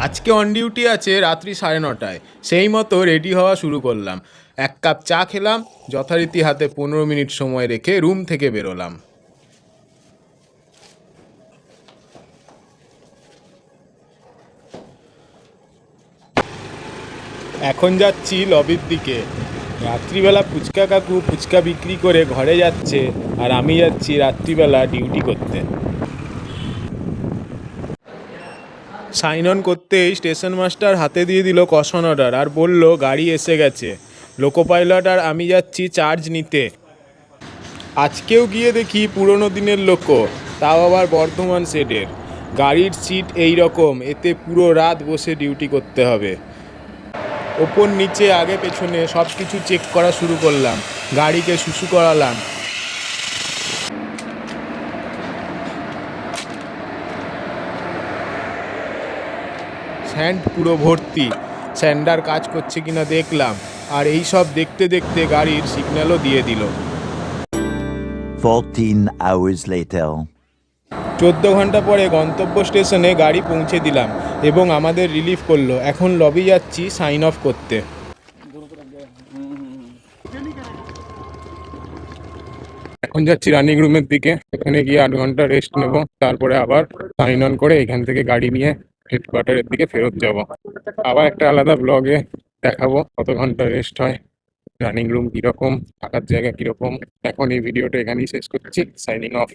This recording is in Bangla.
আজকে অন ডিউটি আছে রাত্রি 9:30টায়। সেই মতো রেডি হওয়া শুরু করলাম। এক কাপ চা খেলাম, যথারীতি হাতে 15 মিনিট সময় রেখে রুম থেকে বেরোলাম। এখন যাচ্ছি লবির দিকে। রাত্রিবেলা ফুচকা কাকু ফুচকা বিক্রি করে ঘরে যাচ্ছে, আর আমি যাচ্ছি রাত্রিবেলা ডিউটি করতে। সাইন অন করতেই স্টেশন মাস্টার হাতে দিয়ে দিল কশন অর্ডার আর বলল গাড়ি এসে গেছে। লোকো পাইলট আর আমি যাচ্ছি চার্জ নিতে। আজকেও গিয়ে দেখি পুরনো দিনের লোকো, তাও আবার বর্ধমান সেটের। গাড়ির সিট এই রকম, এতে পুরো রাত বসে ডিউটি করতে হবে। ওপর নিচে আগে পেছনে সব কিছু চেক করা শুরু করলাম। গাড়িকে শুশু করালাম। স্যান্ড পুরো ভর্তি। স্যান্ডার কাজ করছে কিনা দেখলাম, আর এই সব দেখতে দেখতে গাড়ির সিগন্যালও দিয়ে দিল। 14 hours later. 14 ঘন্টা পরে গন্তব্য স্টেশনে গাড়ি পৌঁছে দিলাম এবং আমাদের রিলিফ করলো। এখন লবি যাচ্ছি সাইন অফ করতে। এখন যাচ্ছি রানিং রুমের দিকে। এখানে গিয়ে 8 ঘন্টা রেস্ট নেব, তারপরে আবার সাইন অন করে এখান থেকে গাড়ি নিয়ে হেডকোয়ার্টারের দিকে ফেরত যাব। আবার একটা আলাদা ব্লগে দেখাবো কত ঘন্টা রেস্ট হয়, রানিং রুম কীরকম, থাকার জায়গা কীরকম। এখন এই ভিডিওটা এখানেই শেষ করছি। Signing off.